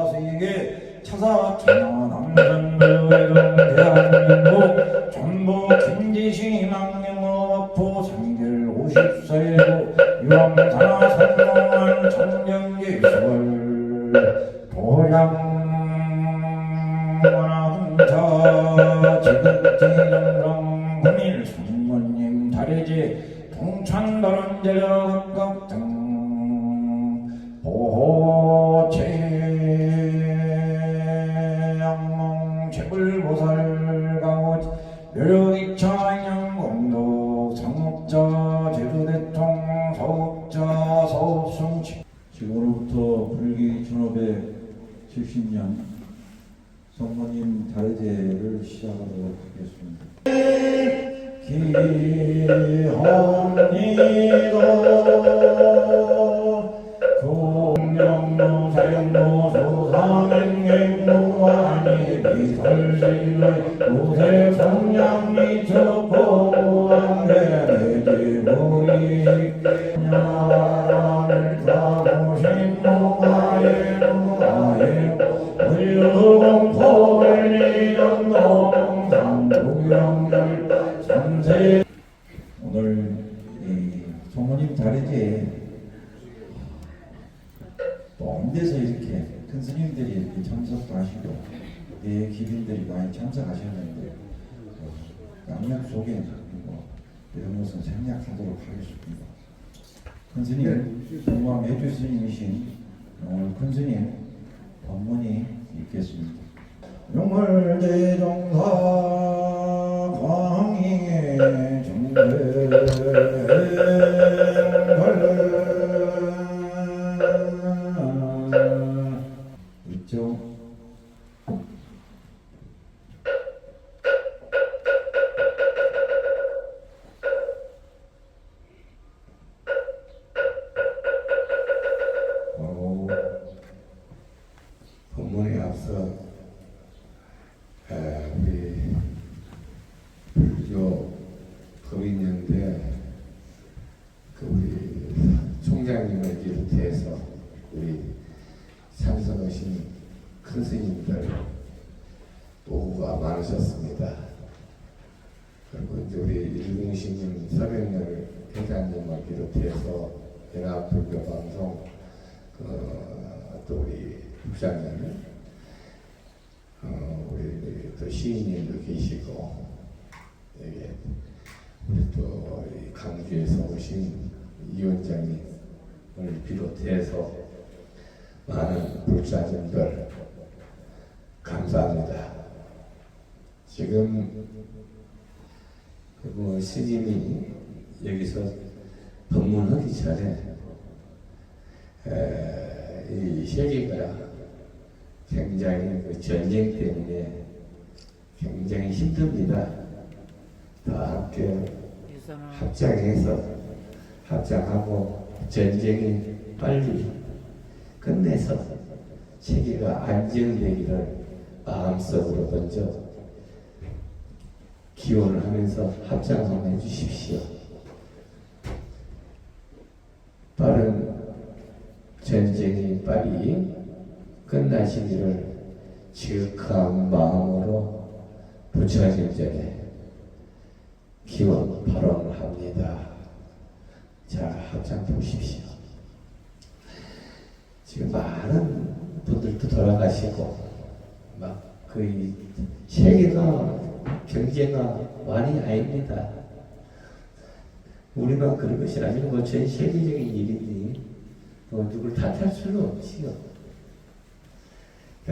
사수에게 차사 천하남전불외동 대한민국 전부 김지시 망령어포 상결 50세고 유황산하 성공한 청정기술 도량원하hun자 지극지정성 군일 성모님 다래지 동천도론제력 각각 등 보호체양몽 제불보살가오 묘력이차양공덕 상업자 제주대통 서업자 서업승치. 지금으로부터 불기 1570년 성모님 다래제를 시작하도록 하겠습니다. 기합니다. 공명무 사용무 수상행행무아니 비설실의 무세 성량이 첩보안되내지무이 냐를 가무신무아예 무아예 물유공포일리연동상두영절 삼세. 오늘 이 성모님 다래제에 먼 데서 이렇게 큰 스님들이 이렇게 참석도 하시고 내 기빈들이 많이 참석하셨는데 양력 속에 이런 것은 생략하도록 하겠습니다. 큰 스님, 동방 해주 스님이신 오늘 큰 스님 법문이 있겠습니다. 용물대종사 광희의 정대 있죠. 법문에 앞서 우리 불교 법인연대 우리 총장님을 비롯해서 우리 참석하신 큰 스님들 노고가 많으셨습니다. 그리고 이제 우리 일공신님 서백열 회장님을 비롯해서 연합불교방송 또 우리 부장님, 우리 또 시인님도 계시고, 여기 우리 또 강주에서 오신 이 원장님을 비롯해서 많은 불자님들 감사합니다. 지금 스님이 여기서 법문하기 전에 이 세계가 굉장히 전쟁 때문에 굉장히 힘듭니다. 다 함께 합장하고 전쟁이 빨리 끝내서 세계가 안정되기를 마음속으로 먼저 기원을 하면서 합장 한번 해주십시오. 빠른 전쟁이 빨리 끝나시기를 지극한 마음으로 부처님전에 기원 발언을 합니다. 자, 합장 보십시오. 지금 많은 분들도 돌아가시고 막 거의 세계가 경제가 많이 아닙니다. 우리만 그런 것이 아니고 전 세계적인 일이니 누굴 탓할 수는 없지요.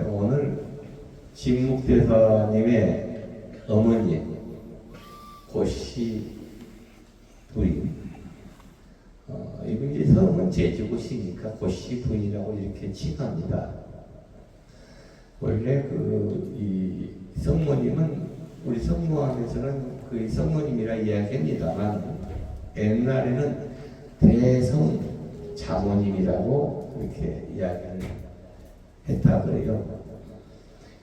오늘 진묵대사님의 어머니 고씨 부인, 이분 이제 성은 제주고시니까 고씨 부인이라고 이렇게 칭합니다. 원래 이 성모님은 우리 성모함에서는 그 성모님이라 이야기합니다만 옛날에는 대성 자모님이라고 그렇게 이야기를 했다 그래요.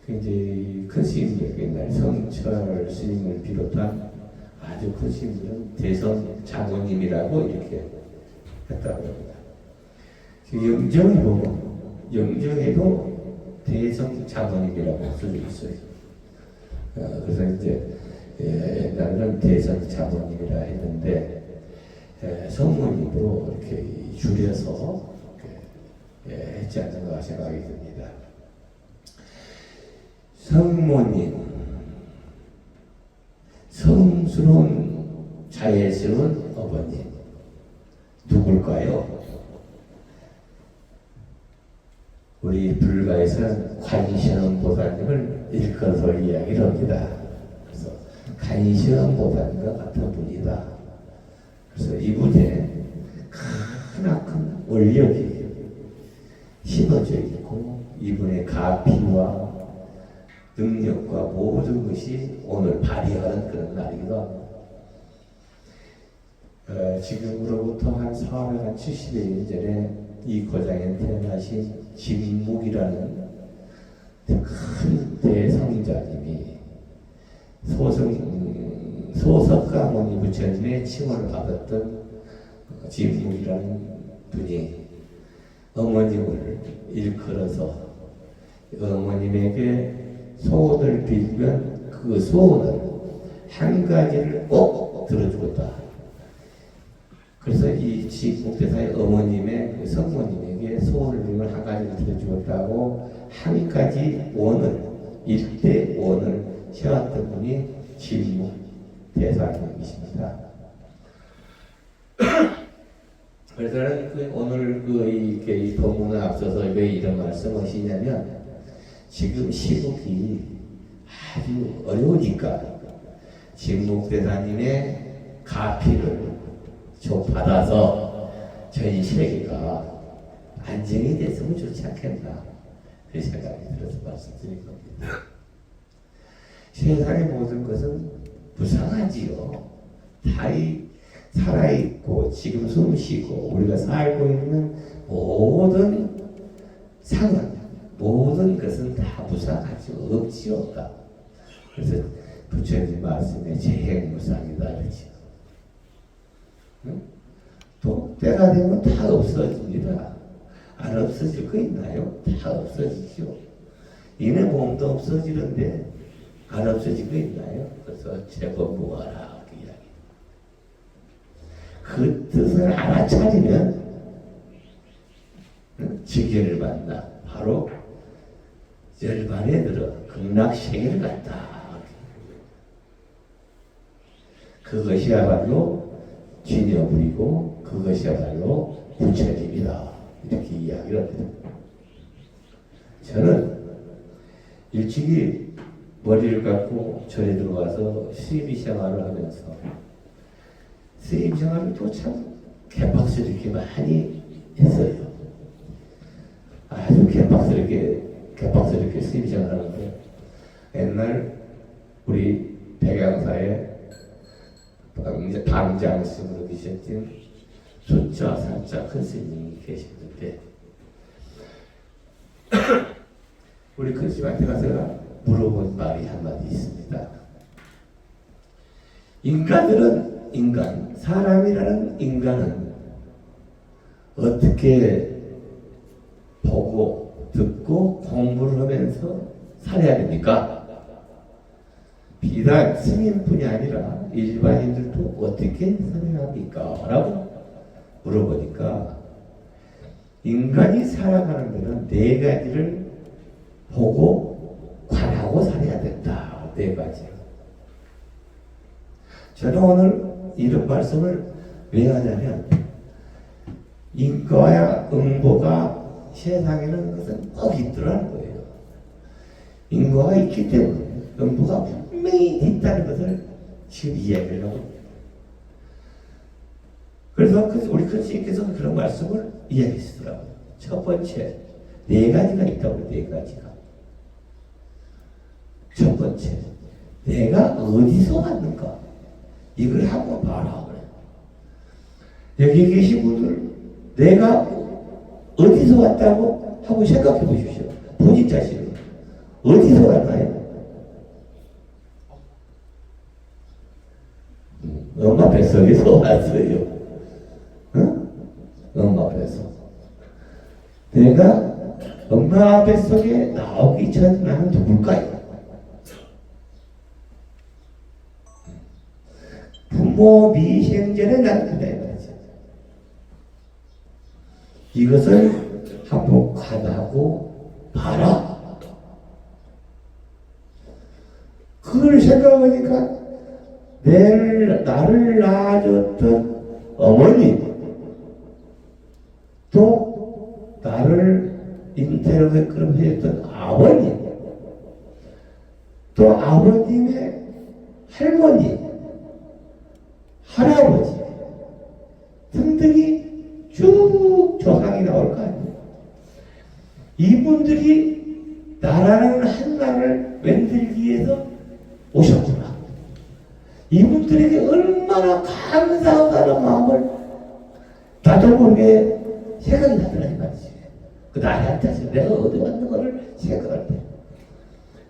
그 이제 큰 스님들 옛날 성철 스님을 비롯한 아주 큰 스님들은 대성 자모님이라고 이렇게 했다고 합니다. 영정에도 대성 자본인이라고 할 수도 있어요. 그래서 이제 옛날에는 대성 자본인이라 했는데 성모님도 이렇게 줄여서 이렇게 했지 않는가 생각이 듭니다. 성모님, 성스러운 자애스러운 어머님 누굴까요? 우리 불가에서는 관시음보살님을 일컬어서 이야기를 합니다. 그래서 관시음보살님과 같은 분이다. 그래서 이분의 크나큰 원력이 심어져 있고 이분의 가피와 능력과 모든 것이 오늘 발휘하는 그런 날이기도 합니다. 지금으로부터 한 470여 년 전에 이 고장에 태어나신 진묵이라는 큰 대성자님이 소석가모니 부처님의 칭호를 받았던 진묵이라는 분이 어머님을 일컬어서 어머님에게 소원을 빌면 그 소원을 한 가지를 꼭 들어주었다. 그래서 이 진묵대사의 어머님의 그 성모님에게 소원을 빌면 한 가지를 들어주었다고 한 가지 원을 일대 원을 세웠던 분이 진묵대사님이십니다. 그래서 오늘 이 법문에 앞서서 왜 이런 말씀을 하시냐면 지금 시국이 아주 어려우니까 진묵대사님의 가피를 좀 받아서 전 세계가 안정이 됐으면 좋지 않겠나 그 생각이 들어서 말씀드린 겁니다. 세상의 모든 것은 무상하지요. 다 살아있고 지금 숨쉬고 우리가 살고 있는 모든 상황 모든 것은 다 무상하죠. 없지요 없다. 그래서 부처님 말씀에 재행무상이다 그러죠. 또 때가 되면 다 없어집니다. 안 없어질 거 있나요? 다 없어지죠. 이내 몸도 없어지는데 안 없어질 거 있나요? 그래서 제법 모아라 그 이야기. 그 뜻을 알아차리면 지경을 만나 바로 열반에 들어 극락세계를 갔다. 그것이야말로 진여불이고 그것이야말로 부처님이다. 이렇게 이야기를 합니다. 저는 일찍이 머리를 감고 절에 들어가서 스님이 생활을 하면서 스님 생활을 또 참 개박스럽게 많이 했어요. 아주 개박스럽게 스님 생활하는데 옛날 우리 백양사에 방장스으로 계셨던 숫자 산자 큰 스님이 계셨는데 우리 큰 스님한테 가서 물어본 말이 한마디 있습니다. 사람이라는 인간은 어떻게 보고 듣고 공부를 하면서 살아야 됩니까? 비단 스님뿐이 아니라 일반인들도 어떻게 살아야 합니까? 라고 물어보니까 인간이 살아가는 데는 네 가지를 보고 관하고 살아야 된다. 네 가지. 저는 오늘 이런 말씀을 왜 하냐면 인과와 응보가 세상에는 것은 꼭 있더라는 거예요. 인과가 있기 때문에 응보가 분명히 있다는 것을 지금 이야기를 하고 있습니다. 그래서 우리 큰 스님께서 그런 말씀을 이야기하시더라고요. 첫 번째, 네 가지가 있다고. 네 가지가. 첫 번째, 내가 어디서 왔는가? 이걸 한번 봐라. 여기 계신 분들, 내가 어디서 왔다고 한번 생각해 보십시오. 본인 자신을. 어디서 왔나요? 엄마 뱃속에서 왔어요. 응? 엄마 뱃속. 내가 엄마 뱃속에 나오기 전 나는 누굴까요? 부모 미생전에 나는 그다 이 말이죠. 이것을 한번 관하고 봐라. 그걸 생각하니까 나를 낳아줬던 어머니, 또 나를 인테리어를 해줬던 아버님, 또 아버님의 할머니, 할아버지 등등이 쭉 조상이 나올 거 아니에요. 이분들이 나라는 한 나라를 만들기 위해서 오셨구나. 이분들에게 얼마나 감사하다는 마음을 나도 모르게 생각이 나더라 이 말이지. 그 나한테 내가 어디 왔는 거를 생각할 때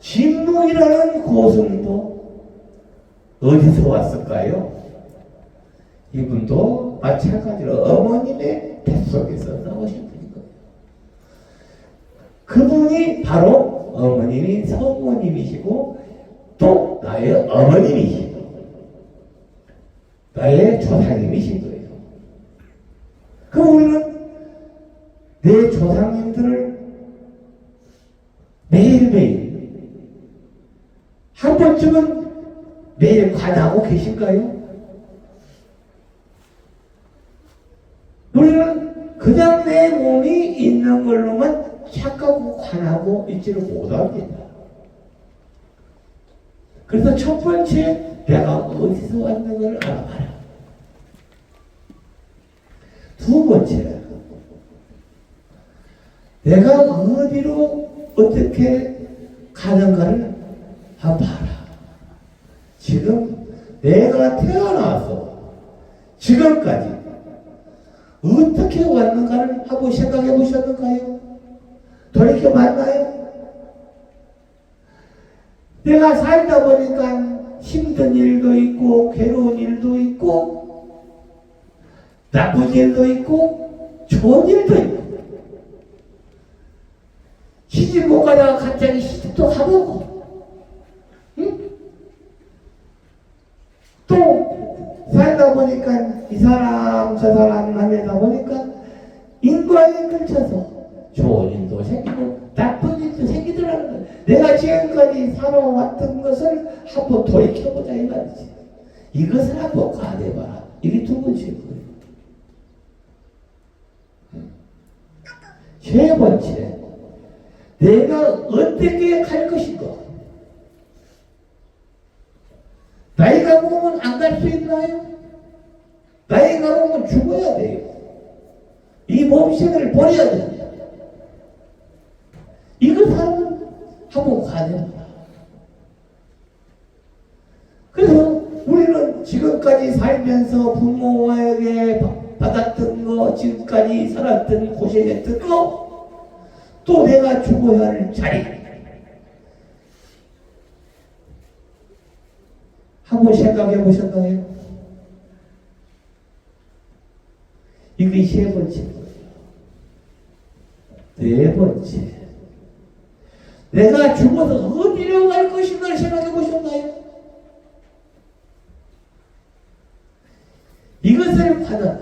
진묵이라는 고승도 어디서 왔을까요? 이분도 마찬가지로 어머님의 뱃속에서 나오신 분인 거예요. 그분이 바로 어머님이 성모님이시고 또 나의 어머님이시고 나의 조상님이신 거예요. 그럼 우리는 내 조상님들을 매일매일 한 번쯤은 매일 관하고 계실까요? 우리는 그냥 내 몸이 있는 걸로만 착각하고 관하고 있지를 못합니다. 그래서 첫 번째 내가 어디서 왔는가를 알아봐라. 두 번째 내가 어디로 어떻게 가는가를 한번 봐라. 지금 내가 태어나서 지금까지 어떻게 왔는가를 한번 생각해 보셨는가요? 돌이켜 봤나요? 내가 살다 보니까 힘든 일도 있고 괴로운 일도 있고 나쁜 일도 있고 좋은 일도 있고 시집 못 가다가 갑자기 시집도 가보고 응? 또 살다 보니까 이 사람 저 사람 만나다 보니까 인과에 걸쳐서 좋은 일도 생기고 나쁜 일도 생기더라는 거야. 내가 지금까지 살아왔던 것을 한번 돌이켜보자 이 말이지. 이것을 한번 관해봐라. 이게 두 번째 거예요. 세 번째, 내가 어떻게 갈 것인가? 나이가 먹으면 안 갈 수 있나요? 나이가 먹으면 죽어야 돼요. 이 몸신을 버려야 됩니다. 이것 한번 관해봐라. 그래서 우리는 지금까지 살면서 부모에게 받았던 거, 지금까지 살았던 고생했던 거, 또 내가 죽어야 할 자리 한번 생각해 보셨나요? 이게 세 번째 거예요. 네 번째, 내가 죽어서 어디로 갈 것인가를 생각해 보셨나요? 이것을 받아.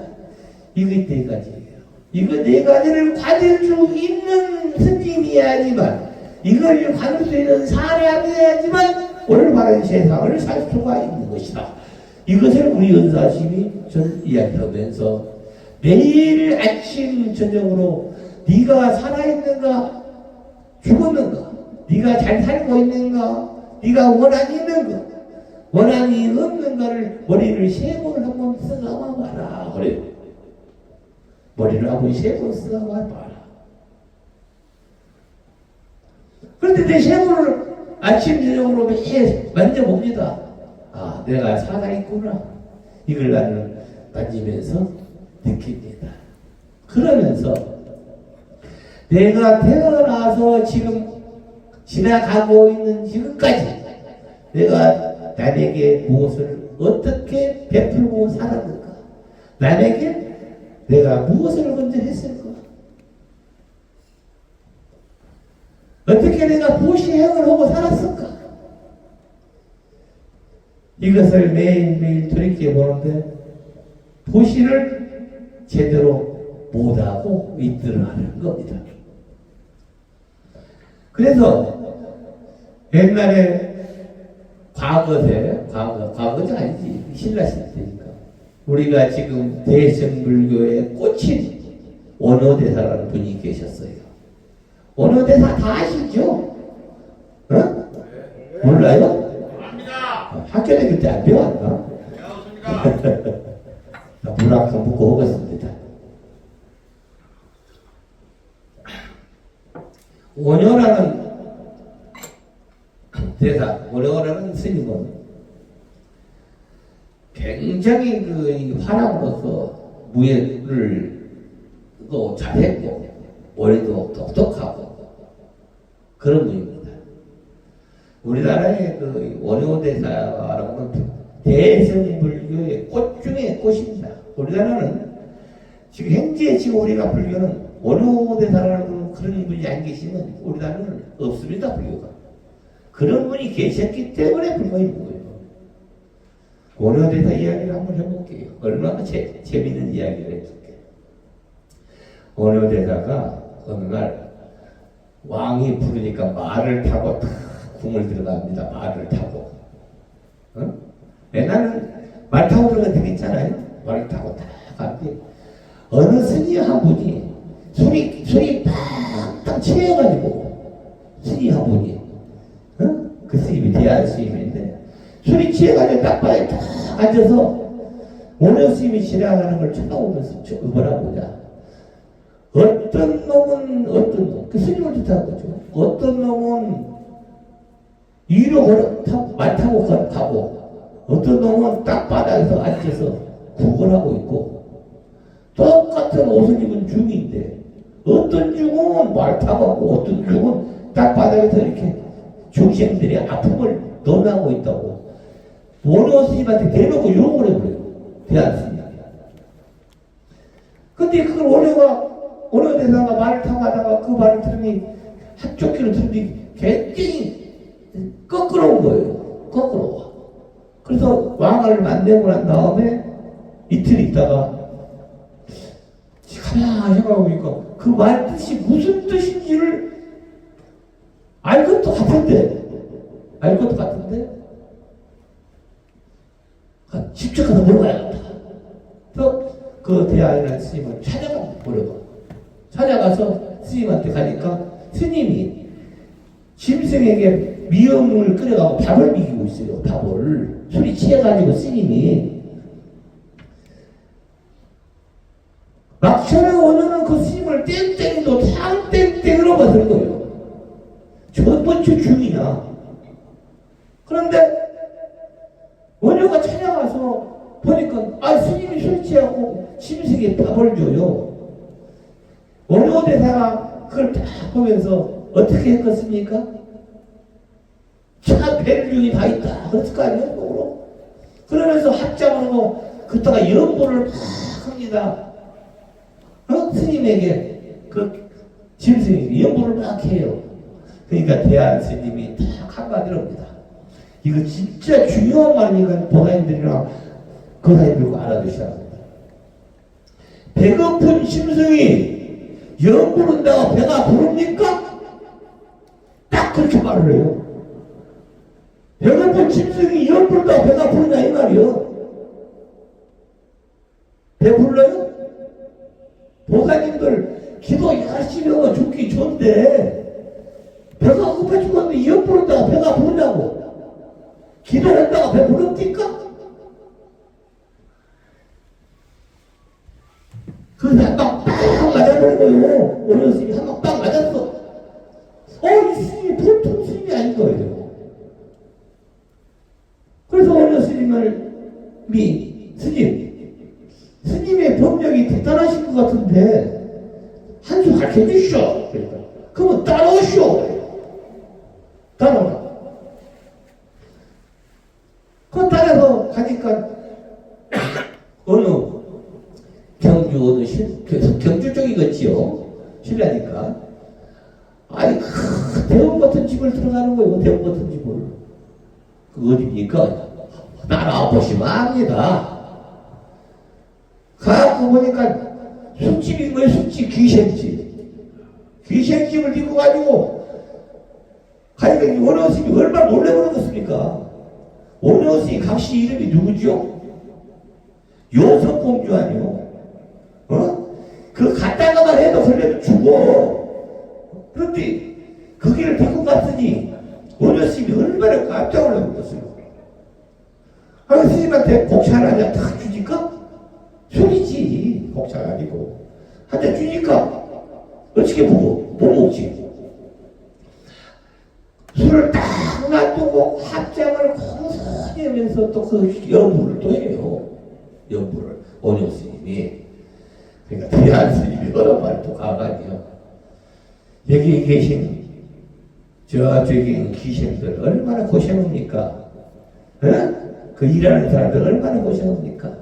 이게 네 가지예요. 이거 네 가지를 받을 수 있는 스님이야지만, 이걸 받을 수 있는 사람이야지만 올바른 세상을 살 수가 있는 것이다. 이것을 우리 은사심이 전 이야기하면서 매일 아침 저녁으로 네가 살아있는가 죽었는가, 네가 잘 살고 있는가, 네가 원한이 있는가, 원한이 없는가를 머리를 세 번 한번 쓰다가 봐라. 그래. 머리를 한번 세 번 쓰다가 봐라. 그런데 내 세 번을 아침 저녁으로 매일 만져봅니다. 아, 내가 살아있구나. 이걸 나는 만지면서 느낍니다. 그러면서 내가 태어나서 지금 지나가고 있는 지금까지 내가 남에게 무엇을 어떻게 베풀고 살았는가, 남에게 내가 무엇을 먼저 했을까, 어떻게 내가 보시행을 하고 살았을까? 이것을 매일매일 돌이켜 보는데 보시를 제대로 못하고 있더라는 겁니다. 그래서 옛날에 과거죠 아니지, 신라시대 때니까 우리가 지금 대승불교에 꽂힌 원효대사라는 분이 계셨어요. 원효대사 다 아시죠? 어? 몰라요? 학교에 그때 안 배웠나? 물 한 번 붓고 오겠습니다. 원효라는 대사, 원효라는 스님은 굉장히 그 화랑으로서 무예를 또 잘했고 머리도 똑똑하고 그런 분입니다. 우리나라의 그 원효대사라고는 대승불교의 꽃 중에 꽃입니다. 우리나라는 지금 현재 지금 우리가 불교는 원효대사라는 그런 분이 안 계시면 우리나라는 없습니다. 불교가 그런 분이 계셨기 때문에 불교가 있는 거예요. 원효대사 이야기를 한번 해볼게요. 얼마나 재밌는 이야기를 해줄게요. 원효대사가 어느 날 왕이 부르니까 말을 타고 탁 궁을 들어갑니다. 말을 타고. 어? 옛날은 말 타고 들어가면 되겠잖아요. 말을 타고 딱 가는데 어느 스님 한 분이 술이 팍팍 취해가지고 스님 한 분이 그 스님이 대한 스님인데 술이 취해가지고 딱 바에 딱 앉아서 원효 스님이 지나가는 걸 쳐다보면서 뭐라 보자. 어떤 놈은 그 스님을 뜻하는 거죠. 어떤 놈은 위로 말 타고 가고 어떤 놈은 땅바닥에서 앉아서 구걸하고 있고 똑같은 옷을 입은 중인데 어떤 중은 말 타고 가고 어떤 중은 땅바닥에서 이렇게 중생들의 아픔을 논하고 있다고 원효 스님한테 대놓고 욕을 해버려요. 대한 스님이. 근데 그걸 원효대사가 말을 타고 가다가 그 말을 들으니 한쪽 귀로 들으니 굉장히 거꾸로 거예요. 거꾸로. 그래서 왕을 만나고 난 다음에 이틀 있다가 가만히 생각해 보니까 그 말 뜻이 무슨 뜻인지를 알 것도 같은데 직접 가서 물어봐야겠다. 그래서 그 대하이라는 스님을 찾아가서 스님한테 가니까 스님이 짐승에게 미음을 끓여가고 밥을 먹이고 있어요. 밥을 술이 취해가지고 스님이 막천의 원효는 그 스님을 땡땡이도 땡땡으로 받을 거예요. 첫 번째 중이냐. 그런데 원효가 찾아가서 보니까 스님이 술 취하고 짐승에 밥을 줘요. 원효 대사가 그걸 딱 보면서 어떻게 했겠습니까? 참 배를 다 있다. 그랬을 거 아니에요? 속으로. 그러면서 합장으로 그때가 연보를 막 합니다. 스님에게 그 짐승이 연보를 막 해요. 그러니까 대한 스님이 딱 한마디로 합니다. 이거 진짜 중요한 말이니까 보살님들이랑 거사님들고 알아두셔야 합니다. 배고픈 짐승이 연 부른다고 배가 부릅니까? 딱 그렇게 말을 해요. 배고픈 짐승이 연 부른다고 배가 부르냐 이 말이요. 배 불러요? 보살님들 기도 열심히 하고 좋기 좋은데 배가 고파 죽었는데 연 부른다고 배가 부르냐고. 기도한다고 배 부릅니까? 그래서 한방 빵 맞아버린 거예요. 어느 스님이 한방 빵 맞았어. 이 스님이 보통 스님이 아닌 거예요. 그래서 어느 스님의 법력이 대단하신 것 같은데 한수 가르쳐 주시오. 그러면 따라오시오. 따라오라. 그 따라서 가니까 어느 경주 쪽이겠지요. 신라니까 아니 그 대원 같은 집을 들어가는 거예요. 대원 같은 집을. 그 어디입니까? 따라보시면 압니다. 가고 보니까 술집인 거예요. 술집, 귀생집. 귀생집을 딛고 가지고 가니까 원효스님이 얼마나 놀래버렸겠습니까? 원효스님 각시 이름이 누구죠? 요성공주 아니요? 그 갔다가만 해도 걸려도 죽어. 그런데 그 길을 데리고 갔으니 원효스님이 얼마나 깜짝 놀라버렸어요. 아, 스님한테 곡차 하나 탁 주니까 술이지. 곡차가 아니고 한 잔 주니까 어떻게 보고 못 먹지. 술을 딱 놔두고 합장을 공손히 하면서 또 그 연부를 또 해요. 연부를 원효 스님이. 그러니까 대한 스님이 여러 번 또 가가지고 여기 계신 저쪽에 귀신들 얼마나 고생합니까? 그 일하는 사람들 얼마나 고생합니까?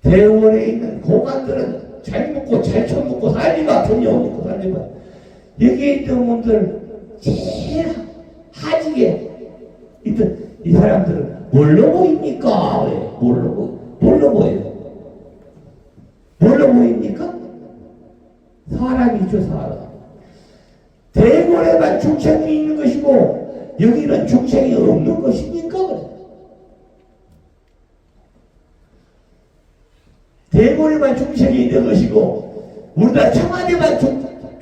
대원에 있는 고관들은 잘 먹고 잘 처먹고 살지마. 돈이 없고 살지마. 여기에 있던 분들 제일 하지게 있던 이 사람들은 뭘로 보입니까? 왜? 뭘로 보여요? 뭘로 보입니까? 사람이죠, 사람. 대궐에만 중생이 있는 것이고 여기는 중생이 없는 것입니까? 그래. 대궐에만 중생이 있는 것이고 우리나라 청와대만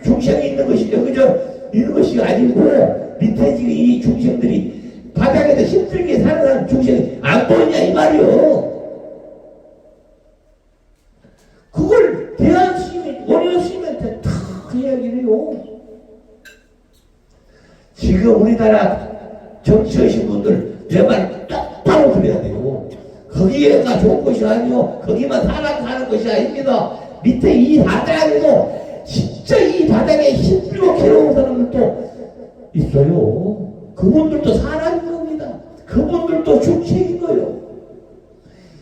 중생이 있는 것이죠. 그죠? 이런 것이 아니고 밑에 지금 이 중생들이 바닥에서 힘들게 사는 중생이 안 보이냐 이 말이요. 그걸 대한 스님이 원효 스님한테 다 그 이야기를 해요. 지금 우리나라 정치하신 분들 내 말 똑바로 들어야 돼요. 거기에가 좋은 것이 아니요. 거기만 사는 것이 아닙니다. 밑에 이 바닥에도 진짜 이 바닥에 힘들고 괴로운 사람들도 있어요. 그분들도 사람인 겁니다. 그분들도 중생인 거예요.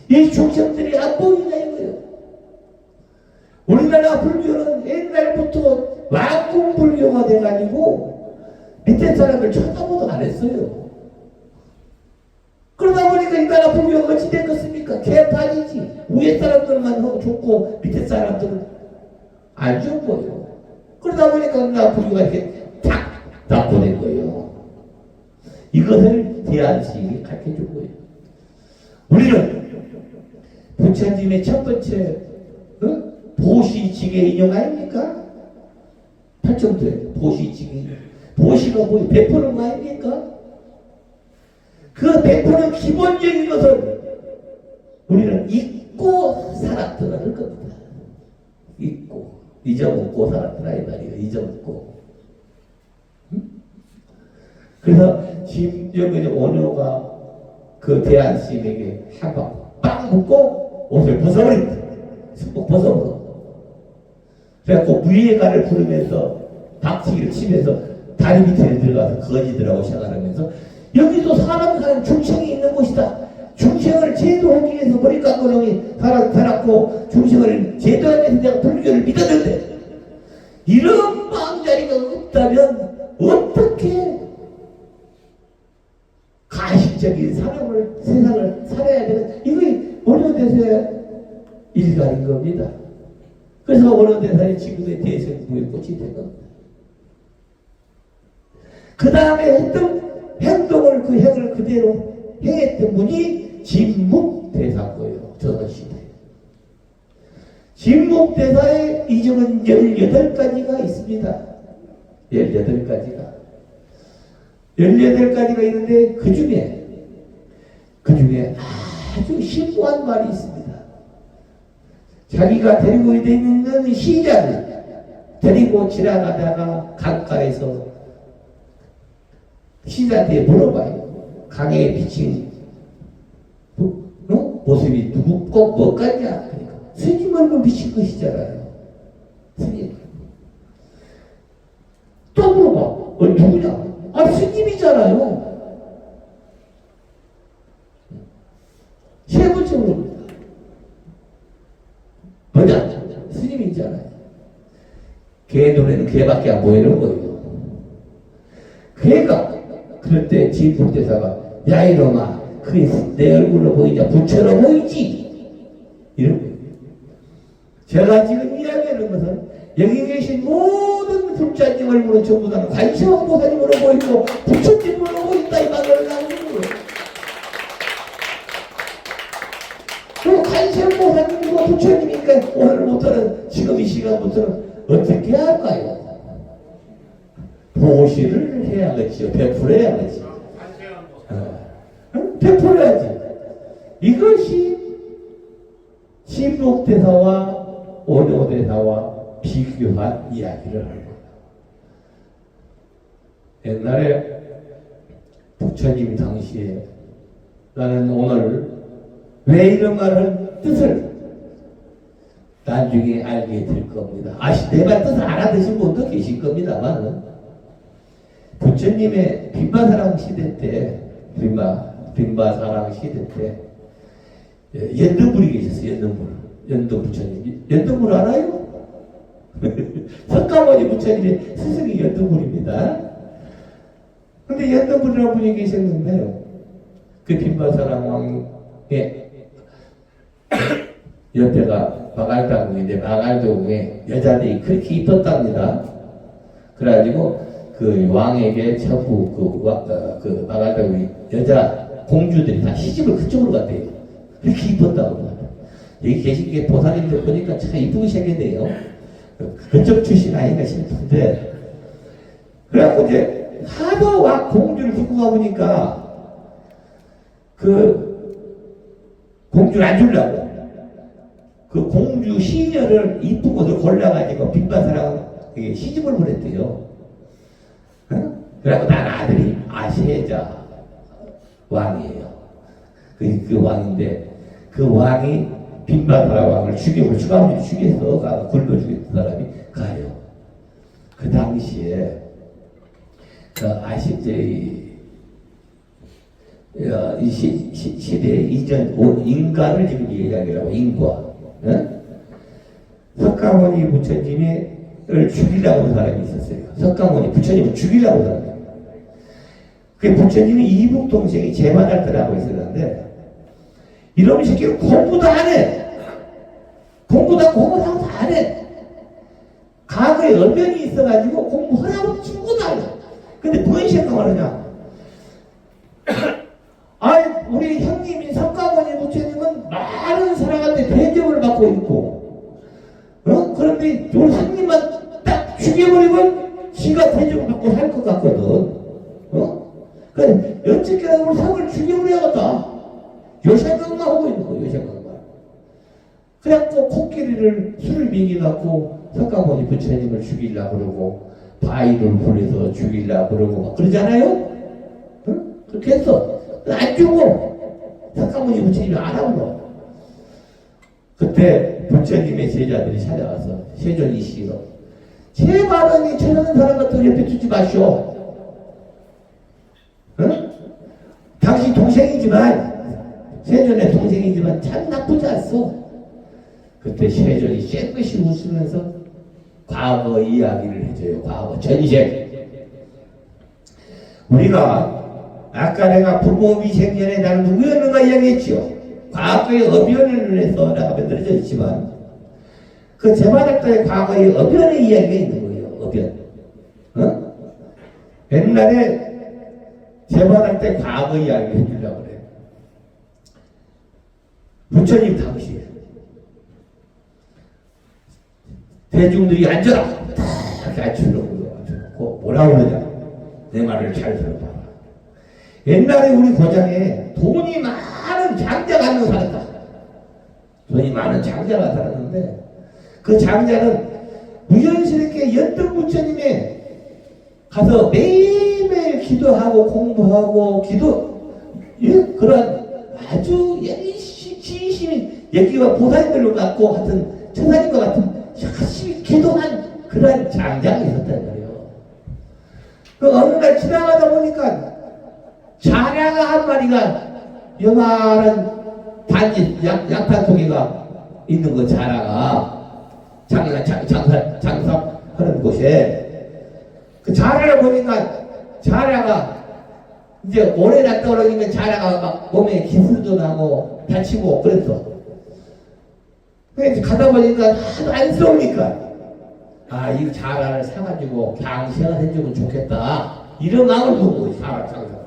이 중생들이 안 보이냐 이거예요. 우리나라 불교는 옛날부터 왕궁불교가 돼가지고 밑에 사람을 쳐다보도 안 했어요. 그러다 보니까 이 나라 불교가 어찌 됐겠습니까? 개판이지. 위에 사람들만 하고 좋고 밑에 사람들은 안 좋은 거예요. 그러다 보니까 나라 불교가 이렇게 탁 납고된 거예요. 이것을 대한스님이 가르쳐준 거예요. 우리는 부처님의 첫 번째 보시지계 인용 아닙니까? 팔정도에 보시지계 인용. 보시가 뭐예요? 베푸는 거 아닙니까? 그 베푸는 기본적인 것을 우리는 잊고 살았더라 할 겁니다. 잊고 잊어먹고 살았더라 이 말이에요. 잊어먹고. 그래서 지금 여기 원효가 그 대한스님에게 한방 빵 묶고 옷을 벗어버립니다. 승복 벗어버려. 그래갖고 무예가를 부르면서 박치기를 치면서 다리 밑에 들어가서 거지들하고 생활하면서 여기도 사람 중생이 있는 곳이다. 중생을 제도하기 위해서 머리 깎고 놈이 살았고 중생을 제도하기 위해서 내가 불교를 믿었는데 이런 마음자리가 없다면 어떻게 가식적인 세상을 살아야 되는 이게 원효대사의 일갈인 겁니다. 그래서 원효대사의 지금의 대성부의 꽃이 된 겁니다. 그 다음에 했던 행동을 그 행을 그대로 행했던 분이 진묵대사고요. 조선시대. 진묵대사의 이정은 18가지가 있습니다. 18가지가. 18가지가 있는데 그 중에 아주 심오한 말이 있습니다. 자기가 데리고 있는 시자를 데리고 지나가다가 강가에서 시자한테 물어봐요. 강에 비친 모습이 누구 꼭 뭐 같냐? 그러니까 스님 얼굴 비친 것이잖아요. 스님. 또 물어봐. 누구냐? 아, 스님이잖아요. 세 번째 물어봅니다. 뭐냐? 스님이잖아요. 개 눈에는 개밖에 안 보이는 거예요. 개가 그럴 때 진국대사가 야 이놈아 그게 내 얼굴로 보이냐 부처로 보이지 이런 거예요. 제가 지금 이야기하는 것은 여기 계신 모든 불자님 얼굴은 전부 다 관세음 보살님으로 보이고 부처님으로 보인다 이 말을 하는 거예요. 그 관세음 보살님과 부처님이니까 오늘부터는 지금 이 시간부터는 어떻게 할까요? 보시를 해야겠지요. 베풀어야겠지요. 베풀어야지. 이것이 진목대사와 오뇨대사와 비교한 이야기를 하는 거예요. 옛날에 부처님 당시에 나는 오늘 왜 이런 말을 뜻을 나중에 알게 될 겁니다. 내 말 뜻을 알아드신 분도 계실 겁니다만 부처님의 빈바사랑 시대 때 빈바사랑 시대 때 연등불이 계셨어요. 연등 부처님. 연등불 알아요? 석가모니 부처님의 스승이 연등불입니다. 근데 연등불이라는 분이 계셨는데요. 그 빈바사랑 왕의 옆에가 마갈당궁인데 마갈동에 여자들이 그렇게 이뻤답니다. 그래가지고 그 왕에게 전부 그 마갈당궁 여자 공주들이 다 시집을 그쪽으로 갔대요. 그렇게 이뻤다고. 여기 계신 게 보살님들 보니까 참 이쁘게 생겼네요. 그쪽 출신 아닌가 싶은데 그래갖고 이제 하도 와 공주를 듣고 가보니까 그 공주를 안 주려고 그 공주 시녀를 이쁜 것을 골라가지고 빈바사랑 시집을 보냈대요. 그래갖고 난 아들이 아세자 왕이에요. 그 왕인데 그 왕이 빈바사 왕을 죽이고 추가문이 죽여서 굴려 죽였던 사람이 가요. 그 당시에 그 아시죠? 이 시대 이전 인가를 지금 이야기하고 인과. 석가모니 부처님을 죽이려고 하는 사람이 있었어요. 석가모니 부처님을 죽이려고 하는 사람이. 그 부처님이 이북 동생이 제만할때라고 있었는데 이놈의 새끼는 공부도 안 해. 공부도 안 해. 과거에 얼면이 있어가지고 공부하라고 친구도 안 해. 근데 뭔 생각을 하냐? 우리 형님인 석가모니 부처님은 많은 사람한테 대접을 받고 있고, 그런데 우리 형님만 딱 죽여버리면 지가 대접을 받고 살 것 같거든. 그래, 어떻게라도 우리 형을 죽여버려야겠다. 요 생각만 하고 있는 거예요, 요 생각만. 그래갖고 코끼리를 술을 먹여갖고 석가모니 부처님을 죽이려고 그러고, 바위를 불려서 죽이려고 그러고, 그러잖아요? 그렇게 했어. 안 주고 석가모니 부처님이 안 하고 그때 부처님의 제자들이 찾아와서 세존이시로 제발은 저런 사람 같은 옆에 두지 마시오. 당신 동생이지만 세존의 동생이지만 참 나쁘지 않소. 그때 세존이 쎄끗이 웃으면서 과거 이야기를 해줘요. 과거 전생. 우리가 아까 내가 부모 미생전에 나는 누구였는가 이야기했죠. 과거의 어변을 해서 내가 만들어져 있지만 그 제바닥다의 과거의 어변의 이야기가 있는 거예요. 어변. 옛날에 제바닥다의 과거 이야기를 해주려고 그래. 부처님 당시에 대중들이 앉아라. 이렇게 앉혀놓고 뭐라고 그러냐. 내 말을 잘 들어봐. 옛날에 우리 고장에 돈이 많은 장자가 한 명 살았다. 돈이 많은 장자가 살았는데 그 장자는 우연스럽게 연등 부처님에 가서 매일매일 기도하고 공부하고 그런 아주 진심인 여기가 보살들로 같고 하여튼 천사님과 같은 열심히 기도한 그런 장자가 있었단 말이에요. 그 어느 날 지나가다 보니까 자라가 한 마리가 요만한 단지 양탄 속에가 있는 거 자라가 장사 하는 곳에 그 자라를 보니까 자라가 이제 오래나 떨어지면 자라가 막 몸에 기술도 나고 다치고 그랬어. 그래서 가다 보니까 하도 안쓰러우니까 이 자라를 사가지고 방생을 해주면 좋겠다 이런 마음을 먹은 거지. 자라 장사가.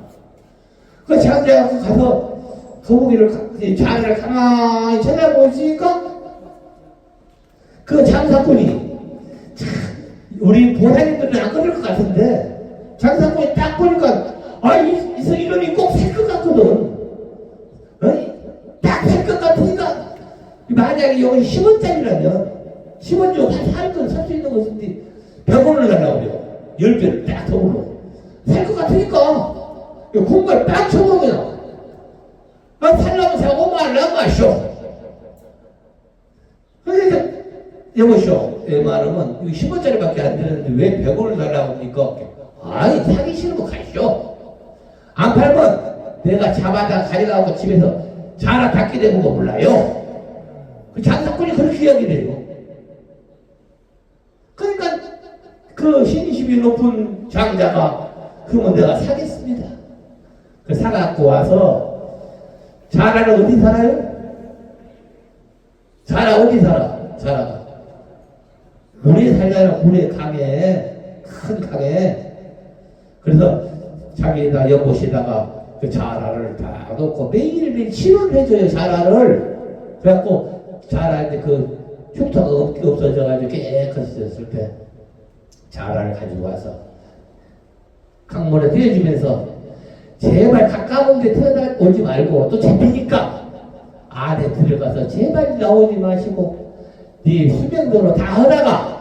그 장자가 가서 거북이를 자라를 가만히 쳐다보시니까 그 장사꾼이 참 우리 보살님들은 안 그럴 것 같은데 장사꾼이 딱 보니까 이놈이 꼭 살 것 같거든. 딱 살 것 같으니까 만약에 여기 10원짜리라면 10원 주고 한 4건 살 수 있는 것인데 100원을 달라고 그래요. 10배를 딱 더 올려. 살 것 같으니까 공부를 딱 쳐보면 살라면 사고 말라면 마셔. 그래서 여보쇼 내 말은 10원짜리밖에 안 되는데 왜 100원을 달라고 합니까? 사기 싫으면 가시오. 안 팔면 내가 잡아다 가져가고 집에서 자라 닦게 되는 거 몰라요. 그 장사꾼이 그렇게 이야기를 해요. 그러니까 그 신심이 높은 장자가 그러면 내가 사겠습니다. 그 사갖고 와서 자라는 어디 살아요? 자라 어디 살아? 자라가 물에 살잖아. 물에 강에 큰 강에. 그래서 자기가 연못에다가 그 자라를 다 놓고 매일매일 치료를 해줘요. 자라를. 그래갖고 자라 이제 그 흉터가 없어져가지고 깨끗해졌을 때 자라를 가지고 와서 강물에 띄워주면서 제발 가까운 데 태어나오지 말고 또 잡히니까 안에 들어가서 제발 나오지 마시고 네 수명대로 다 하다가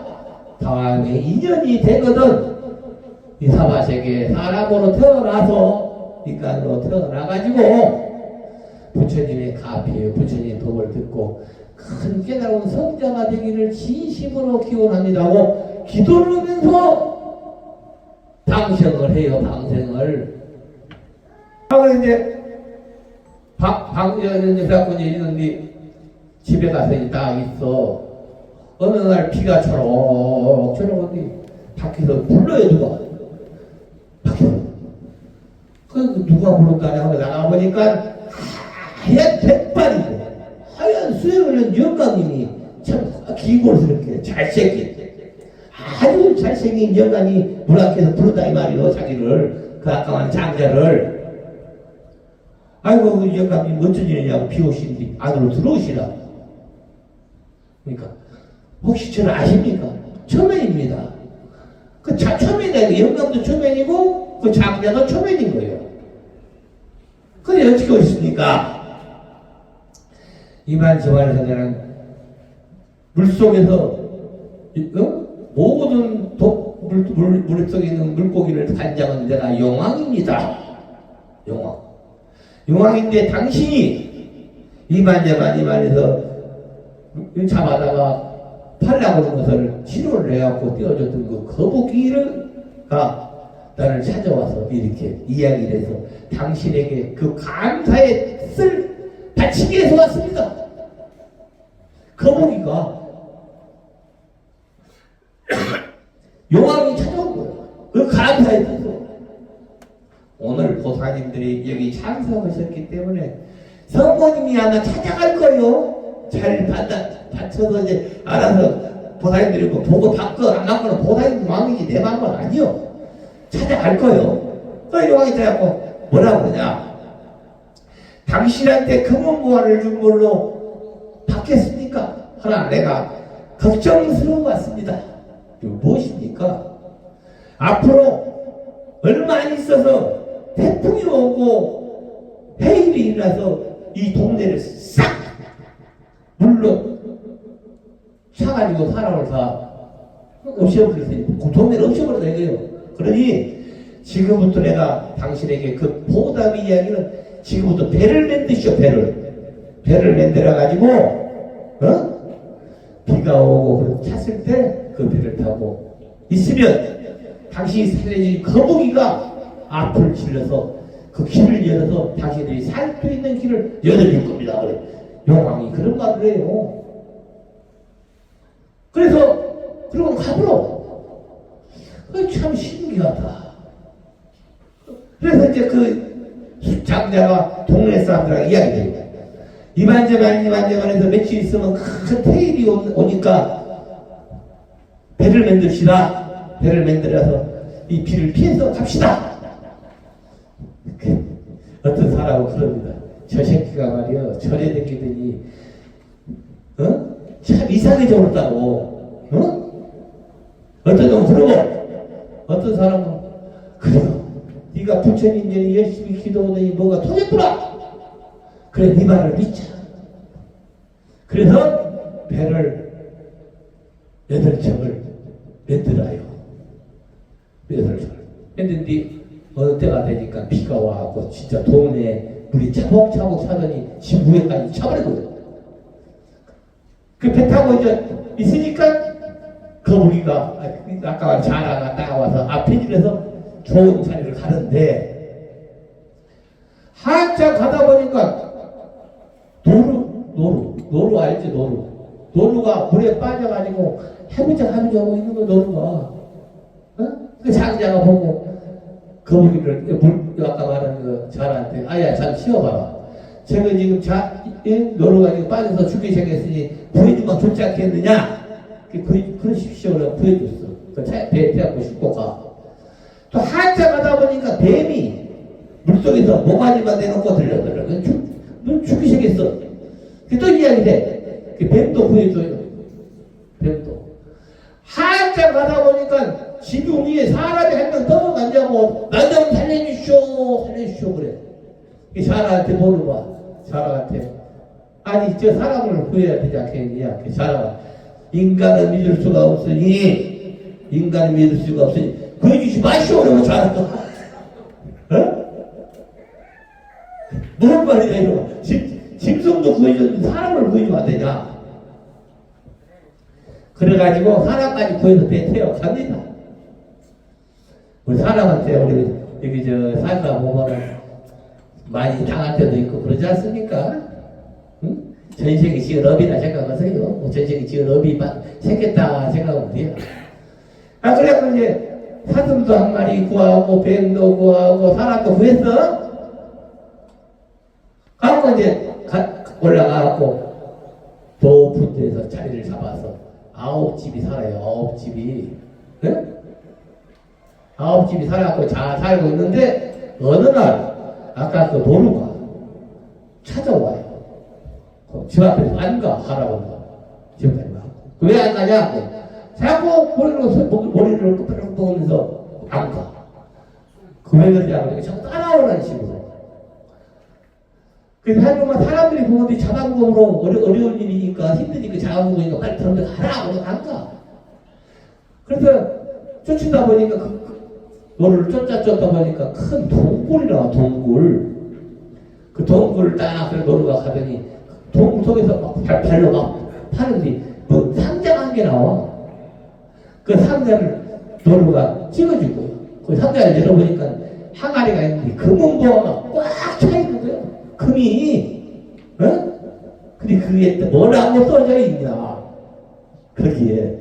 다음에 인연이 되거든. 이 사바세계 사람으로 태어나서 인간으로 태어나가지고 부처님의 가피에 부처님 법을 듣고 큰 깨달은 성자가 되기를 진심으로 기원합니다고 기도를 하면서 방생을 해요. 방생을. 그래서 이제 여자분이 있는데 집에 가서 딱 있어. 어느 날 비가 초록초록 오는데 밖에서 불러요. 누가 밖에서. 그 누가 불렀다냐고 나가보니까 하얀 백발인데 하얀 수염을 낸 영감님이 참 기골스럽게 잘생긴 아주 잘생긴 영감이 문 앞에서 부르다 이 말이요. 자기를 그 아까만 장자를. 아이고 그 영감님 어쩐 일이냐고 비 오시는데 안으로 들어오시라. 그러니까 혹시 저를 아십니까? 초면입니다. 그 초면이다. 영감도 초면이고 그 장자도 초면인 거예요. 근데 어떻게 오셨습니까? 이만저만해서 내는 물속에서 모든 물속에 있는 물고기를 단장은 내가 용왕입니다. 용왕인데 당신이 이만저만해서 잡아다가 팔라고 하는 것을 치료를 해갖고 띄워줬던 그 거북이가 나를 찾아와서 이렇게 이야기를 해서 당신에게 그 감사의 뜻을 바치기 위해서 왔습니다. 거북이가 용왕이 찾아온 거예요. 그 감사의 뜻을. 오늘 보사님들이 여기 참석하셨기 때문에 성모님이 아마 찾아갈 거예요. 잘 받쳐서 이제 알아서 보사님들이 뭐 보고 받고 안 받고는 보사님 마음이지 내 마음은 아니요. 찾아갈 거예요. 그 용왕이 찾아갖고 뭐라고 그러냐. 당신한테 금은보화를 준 걸로 받겠습니까? 하나 내가 걱정스러운 것 같습니다. 무엇입니까? 앞으로 얼마 안 있어서 태풍이 오고 해일이 일어나서 이 동네를 싹 물로 차가지고 사람을 다 없애버릴 테니까 그 동네를 없애버려야 돼요. 그러니 지금부터 내가 당신에게 그 보답 이야기는 지금부터 배를 만드시오. 배를 만들어 가지고 비가 오고 찼을 때 그 배를 타고 있으면 당신이 살려진 거북이가 앞을 질러서 그 길을 열어서 당신들이 살 수 있는 길을 열어줄 겁니다. 그래. 용왕이 그런 말을 해요. 그래서 그러고 가보러 참 신기하다. 그래서 이제 그 장자가 동네 사람들하고 이야기해요. 이만저만 해서 며칠 있으면 큰 태일이 오니까 배를 만듭시다. 배를 만들어서 이 비를 피해서 갑시다. 어떤 사람은 그럽니다. 저 새끼가 말이야 절에 댕기더니 참 이상해져 버렸다고. 어떤 놈은 그러고 어떤 사람은 그래요. 네가 부처님 전에 열심히 기도하더니 뭐가 터졌구나. 그래 네 말을 믿자. 그래서 배를 8척을 만들어요. 8척을 했는데 어느 때가 되니까 비가 와갖고 진짜 동네에 물이 차곡차곡 차더니 집 위에까지 차버리고요. 그 배 타고 이제 있으니까 거북이가 아까 자라가 따라와서 앞에 집에서 좋은 자리를 가는데 한참 가다 보니까 노루 알지? 노루가 물에 빠져가지고 해무장 하고 있는 거 노루가. 그 장자가 보고 거북이를 아까 말한 그 자라한테 아야 잘 쉬어봐라. 제가 지금 노루가 지금 빠져서 죽게 생겼으니 구해주면 좋지 않겠느냐? 그러십시오. 구해줬어. 그 배에 태갖고 싣고 가. 또 한참 가다 보니까 뱀이 물속에서 모가지만 대놓고 들려들어. 너 죽기 생겼어. 또 이야기돼. 뱀도 구해줘요. 뱀도. 한참 가다 보니까 지금 위에 사람이 한 명 떠가냐고 나 좀 살려주시오 그래. 자라한테 물어봐. 자라한테 아니 저 사람을 구해야 되지 않겠느냐. 자라가 인간을 믿을 수가 없으니 구해주지 마시오. 그러면 자라가 뭔 말이야 이거. 짐승도 구해줬는데 사람을 구해주면 안 되냐. 그래가지고 사람까지 구해서 배 태워 갑니다. 우리 사람한테 우리 여기 저 살다 보면은 많이 당할 때도 있고 그러지 않습니까? 응? 전생에 지은 업이나 생각하세요. 뭐 전생에 지은 업이 생겼다 생각하면 돼요. 그래갖고 이제 사슴도 한 마리 구하고 뱀도 구하고 사람도 구했어. 하고 이제 올라가고 높은 데서 자리를 잡아서 9집이 살아요. 9집이. 네? 9집이 살아갖고 잘 살고 있는데 어느 날 아까 그 노루가 찾아와요. 집 앞에서 안 가. 할아버지가 집 앞에 가. 왜 안 가냐? 자꾸 머리를 끝으로 보면서 안 가. 그 왜 그러냐고 자꾸 따라오라는 식으로. 그래서 하지만 사람들이 보는데 자방공으로 어려운 일이니까 힘드니까 자방공이니까 빨리 들어가 가라. 그래서 안 가. 그래서 쫓다 보니까 노루를 쫓다 보니까 큰 동굴이라 동굴. 그 동굴을 딱 노루가 가더니 동굴 속에서 막 발로 막 파는데 뭐 상자가 한 개 나와. 그 상자를 노루가 찍어주고요. 그 상자를 열어보니까 항아리가 있는데 금은 보화가 꽉 차 있는 거예요. 금이. 근데 그게 뭐라고 써져 있냐. 거기에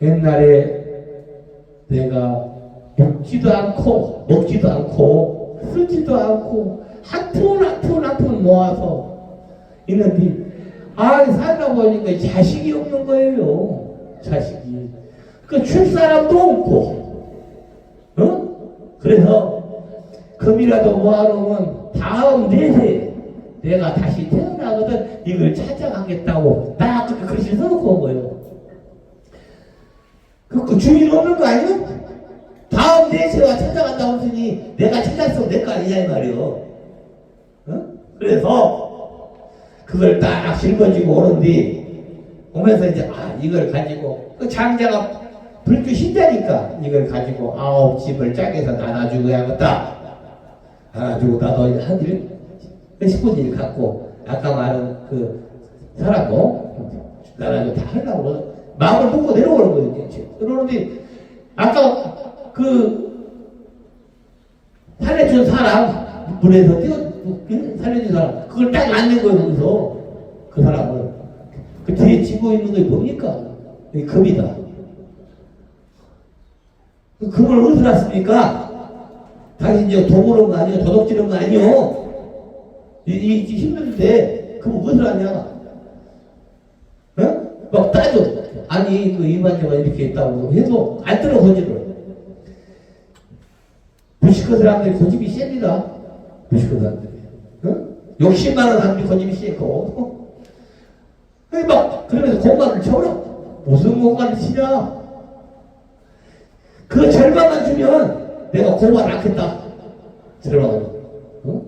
옛날에 내가 먹지도 않고 쓰지도 않고 한 푼 모아서 있는데 살다 보니까 자식이 없는 거예요. 자식이. 그 줄 사람도 없고. 그래서 금이라도 모아놓으면 다음 내세 내가 다시 태어나거든 이걸 찾아가겠다고 딱 그렇게 글씨 써놓고 온 거예요. 그 주인 없는 거 아니야? 다음 내세가 찾아간다고 했으니 내가 찾았으면 내 거 아니냐 이 말이요. 그래서 그걸 딱 짊어지고 오는데 오면서 이제 이걸 가지고 그 장자가 불교 신자니까 이걸 가지고 9집을 짝에서 나눠주고야겠다. 나눠주고 나도 한 10분 일 갖고 아까 말한 그 사람도 나눠주고 다 하려고 마음을 먹고 내려오는 거예요. 그러는데 아까 그 살려준 사람 물에서 살려준 사람 그걸 딱 안는 거예요. 거기서 그 사람을 그 뒤에 지고 있는 게 뭡니까? 이 금이다. 그걸 어디서 났습니까? 당신 이제 도구는 거 아니요? 도둑질은 거 아니요? 이 힘든데, 그거 어디서 났냐? 어? 막 따져. 아니, 그 이만저만 이렇게 있다고 해도 안 들어, 고집을. 무식한 사람들이 고집이 셉니다. 무식한 사람들이. 어? 욕심 많은 사람들이 고집이 세고. 막, 그러면서 공간을 쳐버려. 무슨 공간을 치냐? 그 절반만 주면 내가 고발 않겠다. 절반을. 어?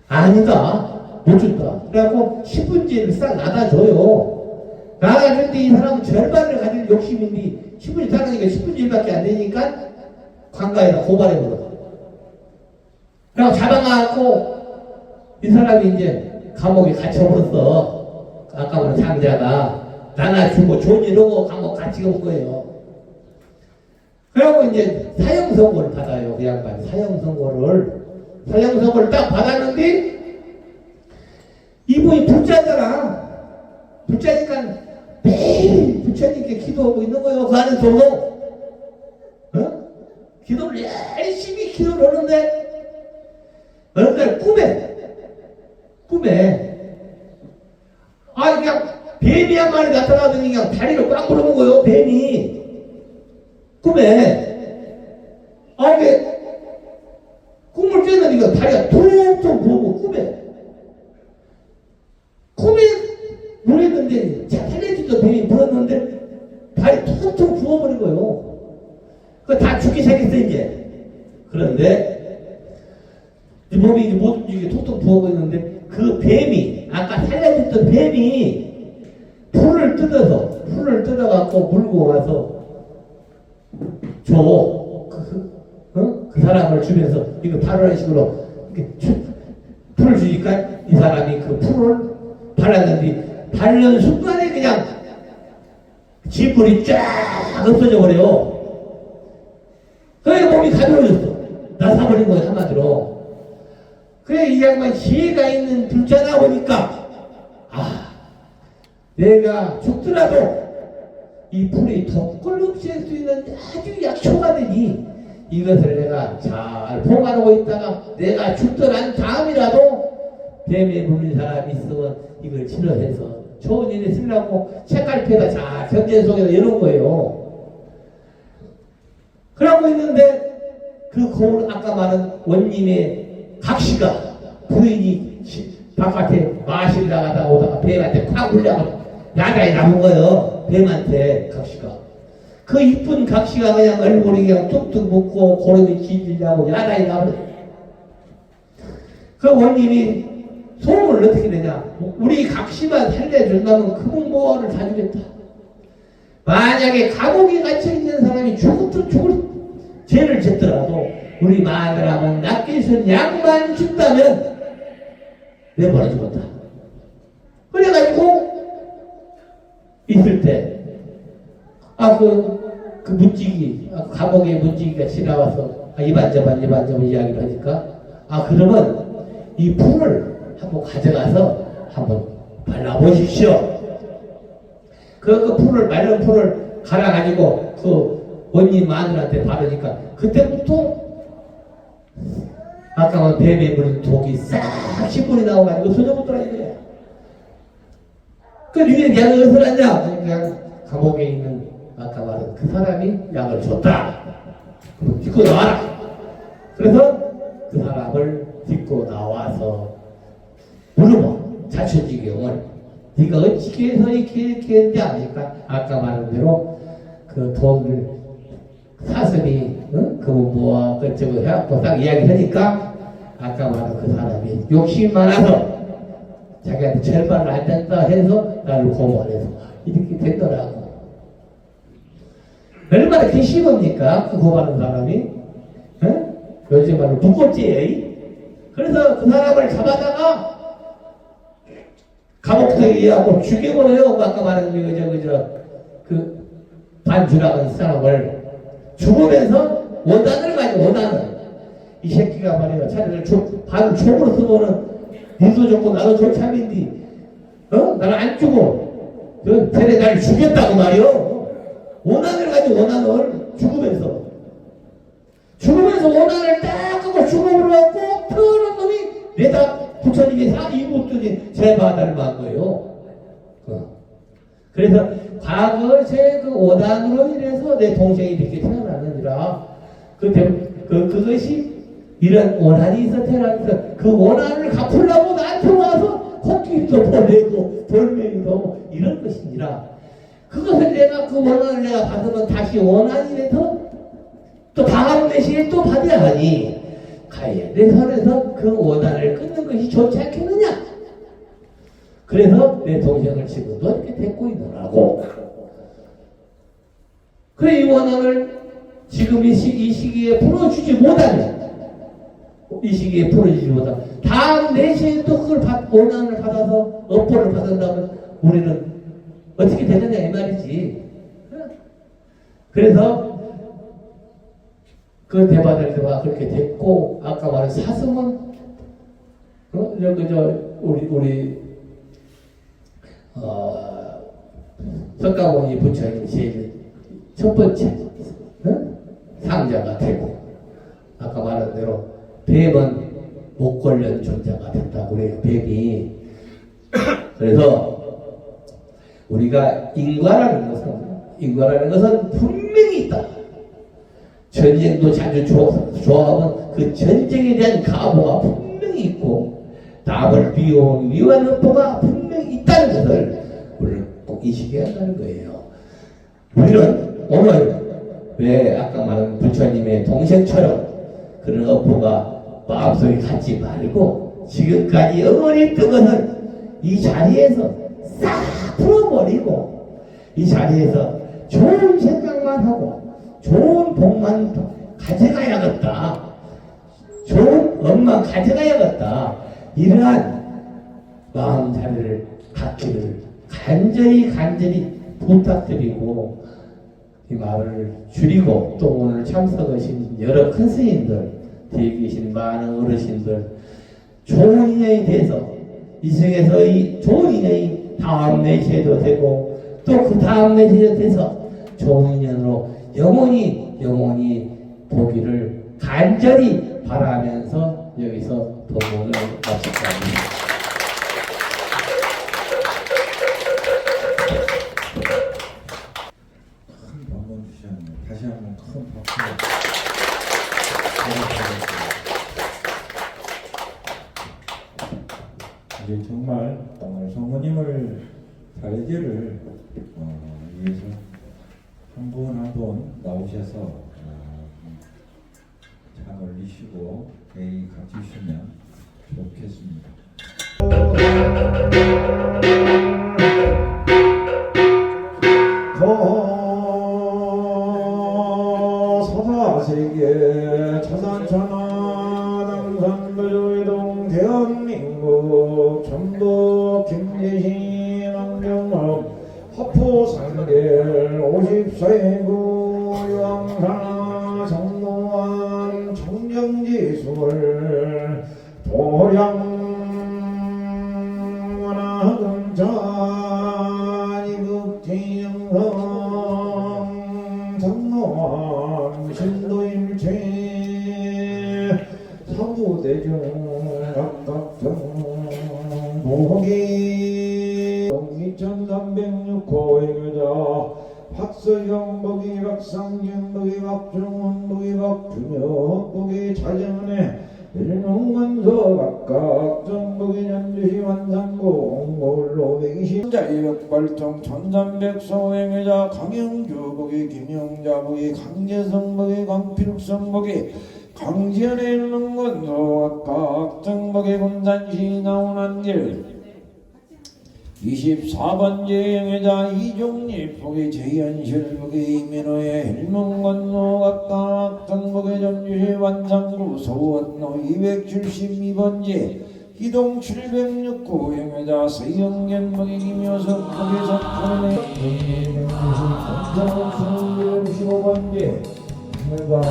아니다. 못 준다. 그래갖고 10분지를 싹 놔다줘요. 나가줄 때 이 사람은 절반을 가질 욕심인데 10분지 따르니까 10분지밖에 안 되니까 관가에다 고발해버려. 그래서 잡아가갖고 이 사람이 이제 감옥에 갇혀버렸어. 아까 말한 장자가 나나 주고 좋은 일 하고 감옥 같이 온 거예요. 그래갖고 이제 사형선고를 받아요. 그 양반이 사형선고를 딱 받았는데 이분이 불자잖아. 불자니까 매일 부처님께 기도하고 있는 거예요. 그 안에서 어? 기도를 열심히 기도를 하는데 어느 날 꿈에 그냥 뱀이 한 마리 나타나더니 그냥 다리를 꽉 물어본 거예요. 뱀이 꿈에 이게 꿈을 쬐는니까 다리가 퉁퉁 부어고 꿈에 물었는데 살려주던 뱀이 물었는데 다리 퉁퉁 부어버린 거예요. 그거 다 죽기 시작했어 이제. 그런데 이 몸이 이제 못 움직이게 퉁퉁 부어고 있는데 그 뱀이 아까 살려줬던 뱀이 풀을 뜯어갖고 물고 와서 그 사람을 주면서 이거 바르는 식으로 풀을 주니까 이 사람이 그 풀을 발랐는데 바르는 순간에 그냥 진물이 쫙 없어져 버려요. 그래 몸이 가벼워졌어. 나사버린 거야 한마디로. 그래 이 양반 지혜가 있는 불자다 보니까 내가 죽더라도 이 불이 덕을 없앨 수 있는 아주 약초가 되니 이것을 내가 잘 보관하고 있다가 내가 죽더란 다음이라도 뱀에 물린 사람이 있으면 이걸 치료해서 좋은 일에 쓰려고 책갈피에다 잘 견제 속에다 이런 거예요. 그러고 있는데 그 거울 아까 말한 원님의 각시가 부인이 바깥에 마실 나가다 오다가 뱀한테 콱 물려가지고 야단이 남은 거예요. 뱀한테 각시가. 그 이쁜 각시가 그냥 얼굴이 그냥 뚝뚝 붓고 고름이 길리려고 야단이 나버려. 그 원님이 소문을 어떻게 내냐. 우리 각시만 살려준다면 금은보화를 사주겠다. 만약에 감옥에 갇혀있는 사람이 죽을 죄를 짓더라도 우리 마누라만 낚여있는 양만 준다면 내버려주겠다. 그래가지고 있을 때 그 문지기 감옥의 문지기가 지나와서 이반저반 이야기를 하니까 그러면 이 풀을 한번 가져가서 한번 발라보십시오. 그 풀을 마른 풀을 갈아가지고 그 원님 마누라한테 바르니까 그때부터 아까 뱀에 물린 독이 싹 신분이 나와가지고 소녀부터라 이거야. 그 니네 약을 어디서 났냐? 그냥 감옥에 있는 아까 말한 그 사람이 약을 줬다. 그럼 딛고 나와라. 그래서 그 사람을 딛고 나와서 물어봐. 자초지경을 네가 어떻게 해서 이렇게 했냐 하니까 아까 말한 대로 그 돈을 사슴이 그거 뭐야 그쪽으로 해갖고 딱 이야기하니까 아까 말한 그 사람이 욕심 많아서 자기한테 절반을 안 된다 해서 나를 고발해서 이렇게 됐더라고. 얼마나 괘씸합니까? 그 고발하는 사람이. 요즘 말로 북꽃지에. 그래서 그 사람을 잡아다가 감옥에 하고 죽여버려요. 아까 말한 그 반주라는 사람을 죽으면서 원단을 가지고 원단을 이 새끼가 말이야 차라리 반을 족으로 쓰고는 니도 좋고 나도 좋은 참인데 나는 안 주고 쟤네 날 죽였다고 말이요. 원한을 가지고 원한을 죽으면서 원한을 딱 하고 죽음으로 갖고 터는 놈이 내다 부처님이 다 이웃들이 제 바다를 만 거예요. 그래서 과거의 그 원한으로 인해서 내 동생이 이렇게 태어나느니라. 그것이 이런 원한이 있어 태어나면서 그 원한을 갚으려고 나한테 와서 코끼리도 보내고 돌멩이도 하고 이런 것이니라. 그것을 내가 그 원한을 내가 받으면 다시 원한이 돼서 또 다음 내시에 또 받아야 하니 가야 내 선에서 그 원한을 끊는 것이 좋지 않겠느냐. 그래서 내 동생을 지금도 이렇게 데리고 있느라고. 그래 이 원한을 지금 이 시기에 풀어주지 못하면 다음 내시에 또 그걸 원한을 받아서 업보를 받는다면 우리는 어떻게 되느냐 이 말이지. 그래서 그 대바들과 그렇게 됐고 아까 말한 사슴은 우리 석가모니 부처님 제일 첫 번째 상자가 되고 아까 말한 대로 뱀은 못 걸린 존재가 됐다고 그래요. 뱀이. 그래서 우리가 인과라는 것은 분명히 있다. 전쟁도 자주 좋아하면 그 전쟁에 대한 각오가 분명히 있고 남을 위한 업보가 분명히 있다는 것을 우리는 꼭 인식해야 한다는 거예요. 우리는 오늘 왜 아까 말한 부처님의 동생처럼 그런 업보가 마음속에 갖지 말고 지금까지 어머니했던 것을 이 자리에서 싹 풀어버리고 이 자리에서 좋은 생각만 하고 좋은 복만 가져가야겠다. 좋은 업만 가져가야겠다. 이러한 마음 자리를 갖기를 간절히 부탁드리고 이 말을 줄이고 또 오늘 참석하신 여러 큰 스님들 뒤에 계신 많은 어르신들 좋은 인연이 돼서 이 세계에서 이 좋은 인연이 다음 내시에도 되고 또 그 다음 내시에도 돼서 좋은 인연으로 영원히 보기를 간절히 바라면서 여기서 법문을 마치겠습니다. 큰 법문 주셨네요. 다시 한번 큰 박수. 이제 정말 성모님을 달기를 위해서 한 분 한 분 나오셔서 잘 올리시고 회의 같이 주시면 좋겠습니다. 서사세계 차산천하 당산도조이동 대한민국 전북 김제시 남경읍 화포산길 54구 유황산하 정로원 청정지술 도량원화금산 이극지영성 정로원 신도일체 사무대중 각각정 모기 2306호 행여자 박서경 보기 박상균 보기 박중훈 보기 박준혁 보기 차정은혜 일농건서 각각 정보기 연주시 완산고 옹골로 120 자유역발동 1300소 행여자 강영주 보기 김영자 보기 강재성 보기 강필숙성 보기 강지연의 일농건서 각각 정보기 군산시 나훈안길 24번째 영예자 이종립 보기 재현실 보기 이민호의 일문건노 각각 정복의 전주시 완산구 서원로 272번째 기동 706구 영예자 서영견 보기 김효석 보기 석훈의 정정수 15번째 영예자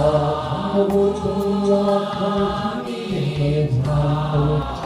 강보구 동영학 보기 김민호의 사람